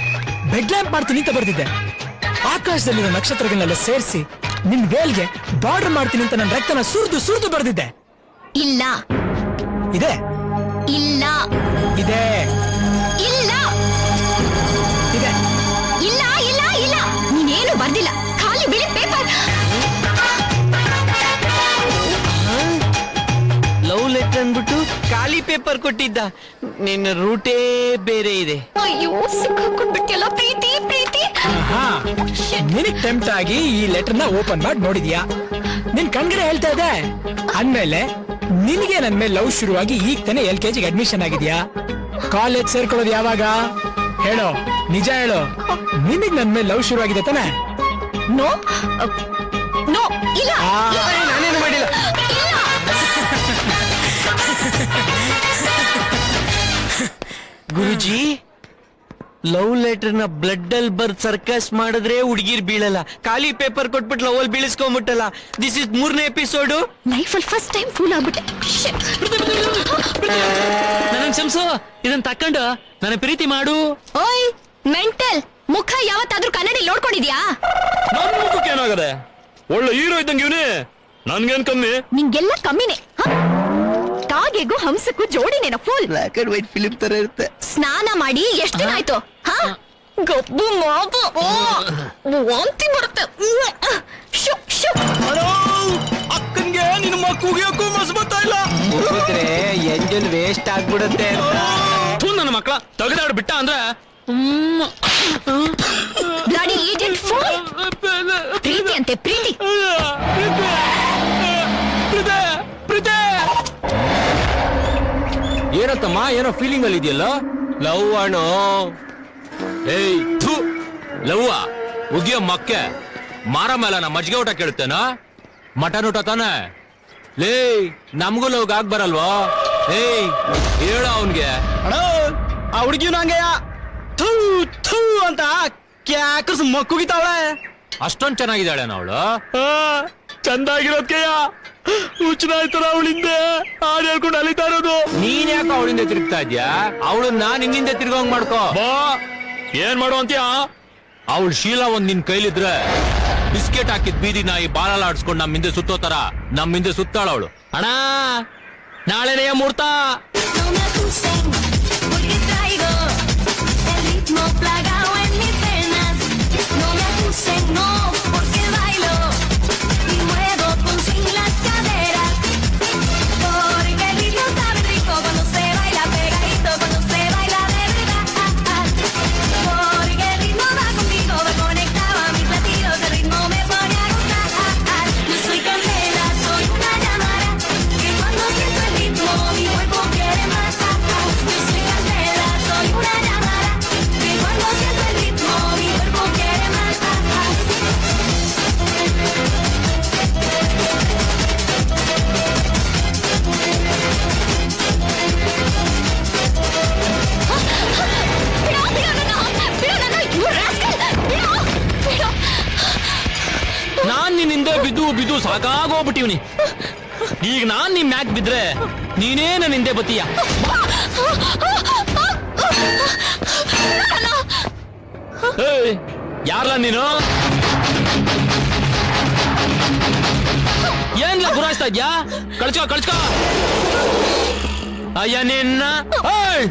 ಬೆಡ್ ಲ್ಯಾಂಪ್ ಮಾಡ್ತೀನಿ ಅಂತ ಬರ್ದಿದ್ದೆ. ಆಕಾಶದಲ್ಲಿರೋ ನಕ್ಷತ್ರಗಳನ್ನೆಲ್ಲ ಸೇರಿಸಿ ನಿನ್ ವೇಲ್ಗೆ ಬಾರ್ಡರ್ ಮಾಡ್ತೀನಿ ಅಂತ ನನ್ನ ರಕ್ತನ ಸುರಿದು ಬರ್ದಿದ್ದೆ. ಇಲ್ಲ ಇದೆ ಇಲ್ಲ ಇದೆ ಇಲ್ಲ ಇದೆ ಇಲ್ಲ ಇಲ್ಲ ಇಲ್ಲ. ನೀನೇನು ಬರ್ದಿಲ್ಲ, ಖಾಲಿ ಬಿಳಿ ಪೇಪರ್. ಲವ್ ಲೆಟರ್ ಅಂದ್ಬಿಟ್ಟು ಖಾಲಿ ಪೇಪರ್ ಕೊಟ್ಟಿದ್ದ. ನಿನ್ನ ರೂಟೇ ಬೇರೆ ಇದೆ. ಅಯ್ಯೋ, ಸಿಕ್ಕಾಕೊಂಡ್ಬಿಟ್ಟಿಯಲ್ಲ. ಪ್ರೀತಿ ಪ್ರೀತಿ. ನಿನಗ್ ಟೆಂಪ್ಟ್ ಆಗಿ ಈ ಲೆಟರ್ನ ಓಪನ್ ಮಾಡಿ ನೋಡಿದ್ಯಾ? ನಿನ್ ಕಣ್ಗಡೆ ಹೇಳ್ತಾ ಇದೆ. ಅಂದ್ಮೇಲೆ ನಿನಗೆ ನನ್ ಮೇಲೆ ಲವ್ ಶುರುವಾಗಿ ಈಗ ತಾನೆ LKG ಅಡ್ಮಿಷನ್ ಆಗಿದ್ಯಾ? ಕಾಲೇಜ್ ಸೇರ್ಕೊಳ್ಳೋದು ಯಾವಾಗ ಹೇಳೋ? ನಿಜ ಹೇಳೋ, ನಿನಗ್ ನನ್ ಮೇಲೆ ಲವ್ ಶುರುವಾಗಿದೆ ತಾನೆ? ನೋ ನೋ ಇಲ್ಲ. ನಾನೇನು ಮಾಡಿಲ್ಲ. ಗುರುಜಿ, ಲವ್ ಲೆಟರ್ ನ ಬ್ಲಡ್ ಅಲ್ಲಿ ಬರ್ದ್ ಸರ್ಕಸ್ ಮಾಡಿದ್ರೆ ಹುಡುಗಿರ್ ಬೀಳಲ್ಲ. ಖಾಲಿ ಪೇಪರ್ ಕೊಟ್ಬಿಟ್ಟು ಲವ್ ಅಲ್ಲಿ ಬೀಳಿಸ್ಕೊಂಡ್ಬಿಟ್ಟಲ್ಲ. ದಿಸ್ ಇಸ್ 3ನೇ ಎಪಿಸೋಡು. ಲೈಫಲ್ಲಿ ಫಸ್ಟ್ ಟೈಮ್ ಫೂಲ್ ಆಗ್ಬಿಟ್ಟೆ. ನನ್ನ ಕ್ಷಮಿಸು, ಇದನ್ನ ತಕೊಂಡು ನನ್ನ ಪ್ರೀತಿ ಮಾಡು. ಓಯ್ ಮೆಂಟಲ್, ಮುಖ ಯಾವತ್ತಾದ್ರೂ ಕನ್ನಡಿ ನೋಡ್ಕೊಂಡಿದ್ಯಾ? ನನ್ ಮುಖಕ್ಕೆ ಏನಾಗದೆ? ಒಳ್ಳೆ ಹೀರೋ ಇದ್ದಂಗೆ ಇವನೇ. ನನ್ಗೇನ್ ಕಮ್ಮಿ? ನಿಂಗೆಲ್ಲ ಕಮ್ಮಿನೇ. ಕಾಗೆಗೂ ಹಂಸಕ್ಕೂ ಜೋಡಿನೇನ full. Black and white film ತರ ಇರುತ್ತೆ. ಸ್ನಾನ ಮಾಡಿ ಎಷ್ಟು ದಿನ ಆಯ್ತು? ಗಬ್ಬು ಮಾಬು, ವಾಂತಿ ಬರುತ್ತೆ. ಅಕ್ಕನ್ಗೆ ನಿನ್ನ ಮಕ್ಕಳಿಗೆ ಮಸ್ ಬರ್ತಾ ಇಲ್ಲ. ಎಂಜಲ್ ವೇಸ್ಟ್ ಆಗ್ಬಿಡುತ್ತೆ ಅಂತ. ನನ್ನ ಮಕ್ಕಳ ತೆಗೆದಾಡು ಬಿಟ್ಟ ಅಂದ್ರೆ ಬ್ಲಡಿ ಈಡಿಯಟ್ ಫೂಲ್. ಪ್ರೀತಿ ಅಂತೆ ಪ್ರೀತಿ. ಏನತ್ತಮ್ಮ, ಏನೋ ಫೀಲಿಂಗ್ ಅಲ್ಲಿ ಇದೆಯಲ್ಲ? ಲವ್ ಅಣ್ಣೋ. ಏಯ್ ಥು, ಲವ್ವ ಉಗಿಯ ಮಕ್ಕೆ ಮಾರ ಮೇಲೆ ನಾ ಮಜ್ಜಿಗೆ ಊಟ ಕೇಳುತ್ತೇನ? ಮಟನ್ ಊಟ ತಾನೆ? ಲೇ, ನಮ್ಗೂ ಲವ್ ಆಗ್ ಬರಲ್ವಾ? ಏಯ್ ಹೇಳ ಅವನ್ಗೆ. ಆ ಹುಡುಗಿನ ಹಂಗೆ ಥೂ ಥೂ ಅಂತ ಕ್ಯಾಕರ್ಸ್ ಮಕ್ಕುಗಿತಾವಳೆ. ಅಷ್ಟೊಂದ್ ಚೆನ್ನಾಗಿದ್ದಾಳೆ ಅವಳು. ಚಂದಾಗಿರೋದ್ಕೆಯ ಹುಚ್ಚನಾಯ್ತಾರ ಅವಳಿಂದೆ ಹಾಡು ಹೇಳ್ಕೊಂಡು ಅಲಿತಾ ಇರೋದು. ನೀನ್ ಯಾಕೆ ಅವಳಿಂದ ತಿರುಗ್ತಾ ಇದ್ಯಾ? ಅವಳನ್ನ ನಿನ್ನಿಂದ ತಿರ್ಗೋಂಗ್ ಮಾಡ್ಕೋ. ಬಾ, ಏನ್ ಮಾಡು ಅಂತೀಯ? ಅವಳು ಶೀಲಾ ಒಂದ್ ನಿನ್ ಕೈಲಿದ್ರೆ ಬಿಸ್ಕೆಟ್ ಹಾಕಿದ್ ಬೀದಿ ನಾಯಿ ಬಾಲಾಡ್ಸ್ಕೊಂಡ್ ನಮ್ ಹಿಂದೆ ಸುತ್ತೋತರ ನಮ್ ಹಿಂದೆ ಸುತ್ತಾಳ ಅವಳು. ಅಣ್ಣ ನಾಳೆನೆಯ ಮುಹೂರ್ತ. No me acusen, porque traigo el ritmo plagado en mis venas. No me acusen, no, porque bailo y muevo con swing las caderas. Porque el ritmo sabe rico cuando se baila pegadito, cuando se baila de verdad. Porque el ritmo va conmigo, va conectado a mis latidos, el ritmo me pone a gozar. Yo soy candela, soy una llamada, que cuando siento el ritmo mi cuerpo quiere más. Yo soy candela, soy una llamada, que cuando siento el ritmo mi cuerpo quiere más. ನಾನ್ ನಿನ್ ಹಿಂದೆ ಬಿದ್ದು ಬಿದ್ದು ಸಾಕಾಗೋಗ್ಬಿಟ್ಟಿವ್ನಿ. ಈಗ ನಾನ್ ನಿಮ್ ಮ್ಯಾಕ್ ಬಿದ್ರೆ ನೀನೇ ನನ್ನ ಹಿಂದೆ ಬತ್ತೀಯ. ಯಾರ್ಲ ನೀನು? ಏನ್ಲ ಗುರಾಯಿಸ್ತಾ ಇದ್ಯಾ? ಕಳ್ಸ್ಕೋ ಕಳ್ಸ್ಕೋ. ಅಯ್ಯ ನಿನ್ನ ಏಯ್!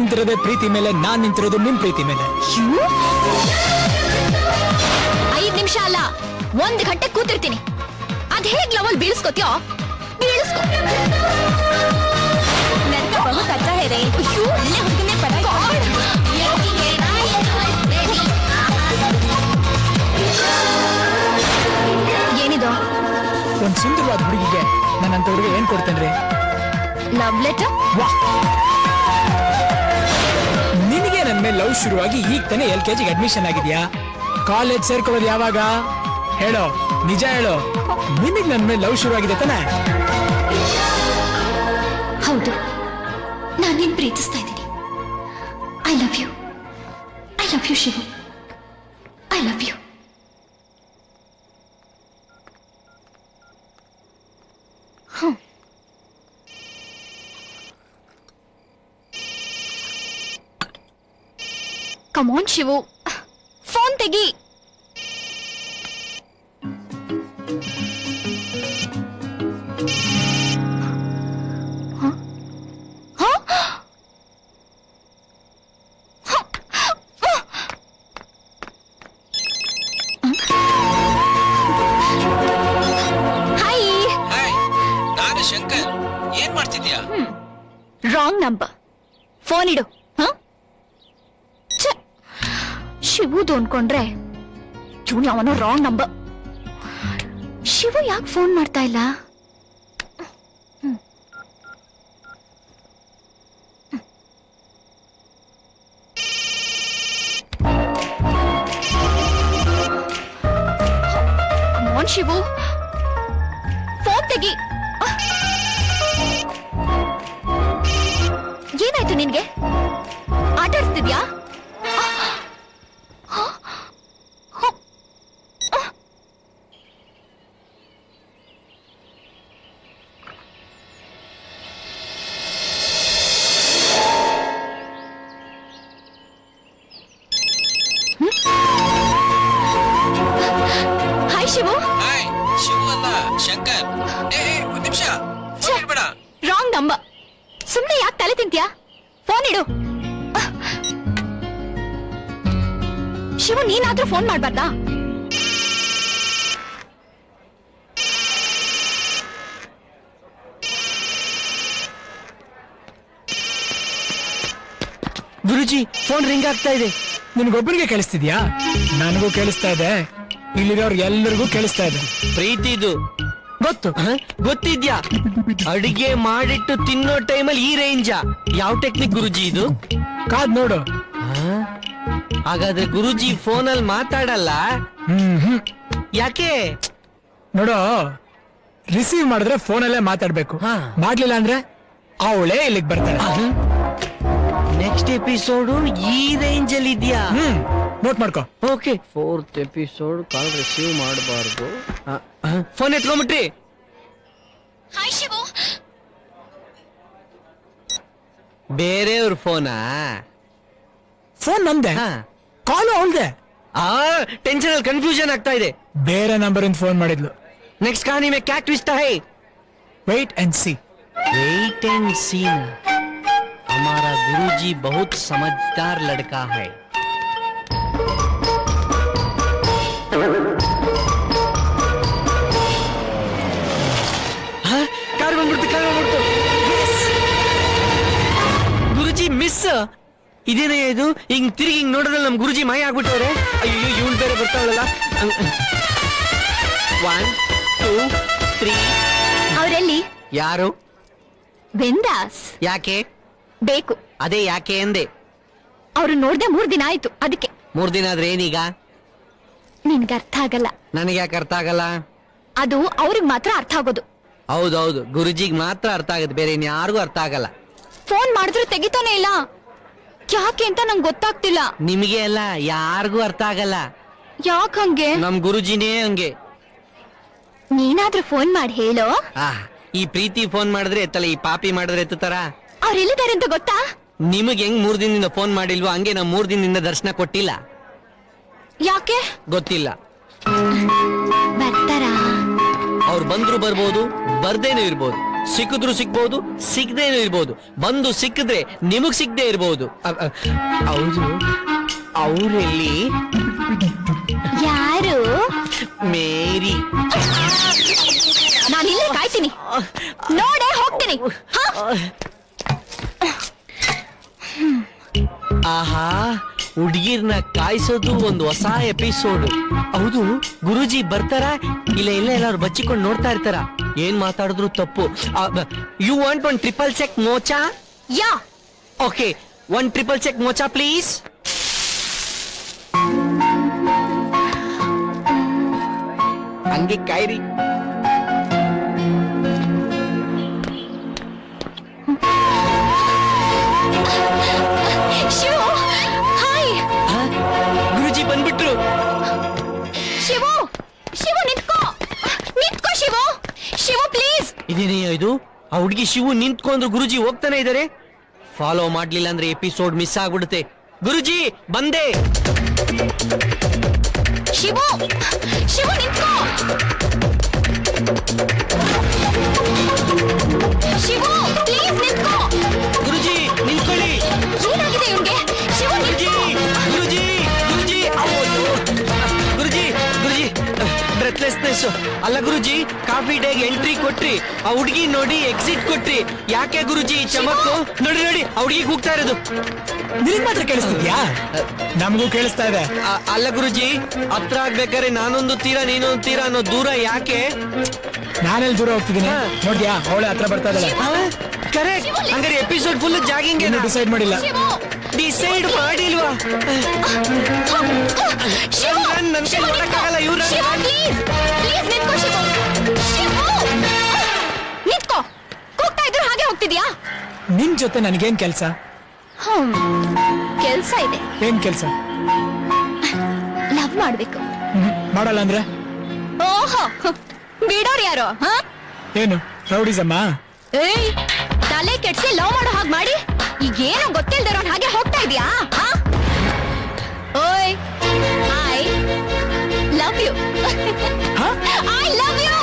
ನಿಂತಿರೋದೇ ಪ್ರೀತಿ ಮೇಲೆ, ನಾನ್ ನಿಂತಿರೋದು ನಿಮ್ ಪ್ರೀತಿ ಮೇಲೆ. 5 ನಿಮಿಷ ಅಲ್ಲ 1 ಗಂಟೆ ಕೂತಿರ್ತೀನಿ. ಅದ್ ಹೇಗ್ ಲವಲ್ ಬೀಳಿಸ್ಕೊತ್ಯೋ ಬೀಳಿಸ್ಕೊ. ನನ್ಗೆ ಬಹುತ್ ಅಚ್ಚ ಹೇ ರೇ. ಅಯ್ಯೋ, ಒಳ್ಳೆ ಹುಡುಗನೇ ಪರಾಗಿ. ಏನಿದು? ಒಂದ್ ಸುಂದರವಾದ ಹುಡುಗಿಗೆ ನನ್ನಂತ ಹುಡುಗ ಏನ್ ಕೊಡ್ತೇನ್ರಿ? Love letter? ನಿನಗೆ ನನ್ ಮೇಲೆ ಲವ್ ಶುರುವಾಗಿ ಈಗ ತಾನೇ LKG ಅಡ್ಮಿಷನ್ ಆಗಿದ್ಯಾ? ಕಾಲೇಜ್ ಸೇರ್ಕೊಳ್ಳೋದು ಯಾವಾಗ ಹೇಳೋ? ನಿಜ ಹೇಳೋ, ನಿನಗ್ ನನ್ ಮೇಲೆ ಲವ್ ಶುರುವಾಗಿದೆ ತಾನೆ? ಹೌದು, ನಾನು ನಿನ್ ಪ್ರೀತಿಸ್ತಾ ಇದ್ದೀನಿ. I love you. I love you Shivu. I love you. Come on Shivu, phone ತೆಗಿ. ಹಾಯ್. ಹಾಯ್, ನಾನು ಶಂಕರ್. ಏನ್ ಮಾಡ್ತಿದ್ಯಾ? Wrong number. ಫೋನ್ ಇಡು. ಶಿವುದು ಅನ್ಕೊಂಡ್ರೆ ಇವನು ಅವನ ರಾಂಗ್ ನಂಬರ್. ಶಿವು ಯಾಕೆ ಫೋನ್ ಮಾಡ್ತಾ ಇಲ್ಲ? ಶಿವು, ಫೋನ್ ತೆಗಿ. ಏನಾಯ್ತು ನಿನ್ಗೆ? ಆಟ ಆಡ್ತಿದ್ಯಾ? ಹಾಯ್ ಶಿವು. ಹಾಯ್, ಶಿವು ಅಲ್ಲ ಶಂಕರ್. ಒಂದ್ ನಿಮಿಷ, ಬೇಡ. Wrong number. ಸುಮ್ನೆ ಯಾಕೆ ತಲೆ ತಿಂತ್ಯಾ? ಫೋನ್ ಇಡು. ಶಿವು, ನೀನಾದ್ರೂ ಫೋನ್ ಮಾಡ್ಬಾರ್ದಾ? ಗುರುಜಿ, ಫೋನ್ ರಿಂಗ್ ಆಗ್ತಾ ಇದೆ. ನಿನ್ಗೊಬ್ಬರಿಗೆ ಕೇಳಿಸ್ತಿದ್ಯಾ? ನನಗೂ ಕೇಳಿಸ್ತಾ ಇದೆ, ಇಲ್ಲಿರೋರ್ ಎಲ್ಲರಿಗೂ ಕೇಳಿಸ್ತಾ ಇದೆ. ಪ್ರೀತಿದು ಗೊತ್ತು. ಗೊತ್ತಿದ್ಯಾ? ಅಡಿಗೆ ಮಾಡಿಟ್ಟು ತಿನ್ನೋ ಟೈಮಲ್ಲಿ ಈ ರೇಂಜಾ? ಯಾವ ಟೆಕ್ನಿಕ್ ಗುರುಜಿ ಇದು? ಕಾದ್ ನೋಡು. ಹಾಗಾದ್ರೆ ಗುರುಜಿ ಫೋನಲ್ಲಿ ಮಾತಾಡಲ್ಲ? ಯಾಕೆ? ನೋಡು, ರಿಸೀವ್ ಮಾಡಿದ್ರೆ ಫೋನಲ್ಲೇ ಮಾತಾಡ್ಬೇಕು. ಮಾಡ್ಲಿಲ್ಲ ಅಂದ್ರೆ ಅವಳೇ ಇಲ್ಲಿಗೆ ಬರ್ತಾಳೆ. ನೆಕ್ಸ್ಟ್ ಎಪಿಸೋಡು ಈ ರೇಂಜ್ ಅಲ್ಲಿ ಇದೆಯಾ? ನೋಟ್ ಮಾಡ್ಕೋ. Okay. 4th episode call receive ಮಾಡಬಾರ್ದು. ಫೋನ್ ಎತ್ಕೊಂಡ್ಬಿಟ್ರಿ? ಹಾಯ್ ಶಿವು. ಬೇರೆಯವ್ರ ಫೋನಾ? ಫೋನ್ ನಮ್ದೆ, ಕಾಲು ಅವಳ್ದೆ. ಟೆನ್ಷನ್ ಅಲ್ಲಿ ಕನ್ಫ್ಯೂಷನ್ ಆಗ್ತಾ ಇದೆ. ಬೇರೆ ನಂಬರ್ ಇಂದ ಫೋನ್ ಮಾಡಿದ್ಲು. नेक्स्ट कहानी में क्या ट्विस्ट है? Wait and see. Wait and see. हमारा गुरुजी बहुत समझदार लड़का है. कार ಬಂದ್ಬಿಡ್ತು. ಗುರುಜಿ ಮಿಸ್. ಇದೇನೇ ಇದು? ಹಿಂಗ್ ತಿರುಗಿ ಹಿಂಗ್ ನೋಡಿದ್ರೆ ನಮ್ ಗುರುಜಿ ಮಾಯ ಆಗ್ಬಿಟ್ಟವ್ರೆ. ಅಯ್ಯೋ, ಇವಳು ಬೇರೆ ಬರ್ತಾವಳಲ್ಲ. 1 2 3. ಅವರೆಲ್ಲಿ? ಯಾರು? ವೆಂದಾಸ್. ಯಾಕೆ ಬೇಕು? ಅದೇ ಯಾಕೆ ಎಂದೆ. ಅವ್ರು ನೋಡ್ದೆ 3 ದಿನ ಆಯ್ತು, ಅದಕ್ಕೆ. 3 ದಿನ ಆದ್ರೆ ಏನೀಗ? ನಿನ್ಗೆ ಅರ್ಥ ಆಗಲ್ಲ. ನನಗೆ ಯಾಕೆ ಅರ್ಥ ಆಗಲ್ಲ? ಅದು ಅವ್ರಿಗೆ ಮಾತ್ರ ಅರ್ಥ ಆಗೋದು. ಹೌದೌದು, ಗುರುಜಿಗ್ ಮಾತ್ರ ಅರ್ಥ ಆಗುತ್ತೆ, ಬೇರೆ ಇನ್ಯಾರಿಗೂ ಅರ್ಥ ಆಗಲ್ಲ. ಫೋನ್ ಮಾಡಿದ್ರು ತೆಗಿತಾನೆ ಇಲ್ಲ. ಯಾಕೆ ಅಂತ ನಂಗೆ ಗೊತ್ತಾಗ್ತಿಲ್ಲ. ನಿಮಗೆ ಅಲ್ಲ, ಯಾರಿಗೂ ಅರ್ಥ ಆಗಲ್ಲ. ಯಾಕೆ ಹಂಗೆ? ನಮ್ ಗುರುಜಿನೇ ಹಂಗೆ. ನೀನಾದ್ರೂ ಫೋನ್ ಮಾಡಿ ಹೇಳೋ. ಈ ಪ್ರೀತಿ ಫೋನ್ ಮಾಡಿದ್ರೆ ಎತ್ತಲ್ಲ, ಈ ಪಾಪಿ ಮಾಡಿದ್ರೆ ಎತ್ತುತ್ತಾರ? ಅವ್ರು ಎಲ್ಲಿದ್ದಾರೆ ಅಂತ ಗೊತ್ತಾ? ನಿಮಗೆ ಹೆಂಗ್ 3 ದಿನದಿಂದ ಫೋನ್ ಮಾಡಿಲ್ವೋ ಹಂಗೆ ನಾವು 3 ದಿನದಿಂದ ದರ್ಶನ ಕೊಟ್ಟಿಲ್ಲ. ಯಾಕೆ ಗೊತ್ತಿಲ್ಲ. ಬರ್ತಾರಾ? ಅವ್ರು ಬಂದ್ರು ಬರ್ಬೋದು, ಬರ್ದೇನೂ ಇರ್ಬೋದು. ಸಿಕ್ಕಿದ್ರು ಸಿಗ್ಬಹುದು, ಸಿಗದೇನು ಇರ್ಬೋದು. ಬಂದು ಸಿಕ್ಕಿದ್ರೆ ನಿಮಗ್ ಸಿಗದೆ ಇರ್ಬೋದು. ಹೌದು, ಅವರೆಲ್ಲಿ? ಯಾರು? ಮೇರಿ. ನಾನು ಇಲ್ಲೇ ಕಾಯ್ತೀನಿ, ನೋಡೇ ಹೋಗ್ತೀನಿ. ಹ? ಆಹಾ, ಹುಡುಗಿರ್ನ ಕಾಯಿಸೋದು ಒಂದು ಹೊಸ ಎಪಿಸೋಡ್. ಹೌದು, ಗುರುಜಿ ಬರ್ತಾರ ಇಲ್ಲ ಎಲ್ಲಾರು ಬಚ್ಚಿಕೊಂಡು ನೋಡ್ತಾ ಇರ್ತಾರ? ಏನ್ ಮಾತಾಡಿದ್ರು ತಪ್ಪು. You want 1 triple check mocha? Yeah. Okay, 1 triple check mocha please. ಹಂಗೆ ಕಾಯ್ರಿ. ಶಿವು, ಹಾಯ್. ಗುರುಜಿ ಬಂದ್ಬಿಟ್ರು. ಶಿವು, ಶಿವು ನಿಂತ್ಕೋ, ನಿಂತ್ಕೋ ಶಿವು, ಶಿವು ಪ್ಲೀಸ್. ಇದೇನೆಯೋ ಇದು? ಆ ಹುಡುಗಿ ಶಿವು ನಿಂತ್ಕೊಂಡ್ರು, ಗುರುಜಿ ಹೋಗ್ತಾನೆ ಇದಾರೆ. ಫಾಲೋ ಮಾಡ್ಲಿಲ್ಲ ಅಂದ್ರೆ ಎಪಿಸೋಡ್ ಮಿಸ್ ಆಗ್ಬಿಡುತ್ತೆ. ಗುರುಜಿ ಬಂದೆ. ಶಿವು, ಶಿವು ನಿಂತ್ಕೋ. ಶಿವು ಪ್ಲೀಸ್ ನಿಂತ್ಕೋ. ಗುರುಜಿ ನಿಂತ್ಕೊಳ್ಳಿ. ಏನಾಗಿದೆ ಇವ್ನಿಗೆ? ಶಿವು ಗುರುಜಿ, ನಿಂತ್ಕೋ. ಗುರುಜಿ, ಗುರುಜಿ, ಗುರುಜಿ, ಗುರುಜಿ, ಬ್ರೆತ್ಲೆಸ್ನೆಸ್. ಅಲ್ಲ ಗುರುಜಿ, ಕಾಫಿ ಡೇಗೆ ಎಂಟ್ರಿ ಕೊಟ್ರಿ, ಆ ಹುಡುಗಿ ನೋಡಿ ಎಕ್ಸಿಟ್ ಕೊಟ್ರಿ. ಯಾಕೆ ಗುರುಜಿ ಈ ಚಮಕ್ಕು? ನೋಡಿ ನೋಡಿ, ಆ ಹುಡುಗಿ ಕೂಗ್ತಾ ಇರೋದು. ನಿನಗ್ ಮಾತ್ರ ಕೇಳಿಸ್ತಿದ್ಯಾ? ನಮಗೂ ಕೇಳಿಸ್ತಾ ಇದೆ. ಅಲ್ಲ ಗುರುಜಿ, ಹತ್ರ ಆಗ್ಬೇಕಾದ್ರೆ ನಾನೊಂದು ತೀರ ನೀನೊಂದು ತೀರ ಅನ್ನೋ ದೂರ ಯಾಕೆ? ನಾನೆಲ್ಲಿ ದೂರ ಹೋಗ್ತಿದ್ದೀನಿ ನೋಡ್ಯಾ? ಅವಳೆ ಹತ್ರ ಬರ್ತಾ ಇದ್ದಾಳೆ. ಕರೆಕ್ಟ್. ಹಂಗಾರೆ ಎಪಿಸೋಡ್ ಫುಲ್ ಜಾಗಿಂಗ್ ಏನು ಡಿಸೈಡ್ ಮಾಡಿಲ್ಲ. ಶಿವು, ಡಿಸೈಡ್ ಮಾಡಿಲ್ವಾ? ಶಿವು, ನನ್ ಕೈ ಮಾಡಕ್ಕಾಗಲ್ಲ. ಇವ್ರ ಶಿವು ಪ್ಲೀಸ್, ಪ್ಲೀಸ್ ನಿಂತ್ಕೋ ಶಿವು. ಶಿವು ನಿಂತ್ಕೋ. ಕೂಗ್ತಾ ಇದ್ರು ಹಾಗೆ ಹೋಗ್ತಿದ್ಯಾ? ನಿನ್ ಜೊತೆ ನನಗೇನ್ ಕೆಲ್ಸ? ಕೆಲ್ಸ ಇದೆ. ಏನ್ ಕೆಲ್ಸ? ಲವ್ ಮಾಡ್ಬೇಕು. ಮಾಡಲ್ಲ ಅಂದ್ರೆ? ಓಹೋ, ಬಿಡೋರ್ ಯಾರು? ಹ? ಏನು ರೌಡಿಸಮ್ಮ? ಏಯ್, ತಲೆ ಕೆಡ್ಸಿ ಲವ್ ಮಾಡೋ ಹಾಗೆ ಮಾಡಿ ಈಗ ಏನೋ ಗೊತ್ತಿಲ್ದಿರೋ ಹಾಗೆ ಹೋಗ್ತಾ ಇದೀಯಾ? ಓಯ್, I love you. I love you.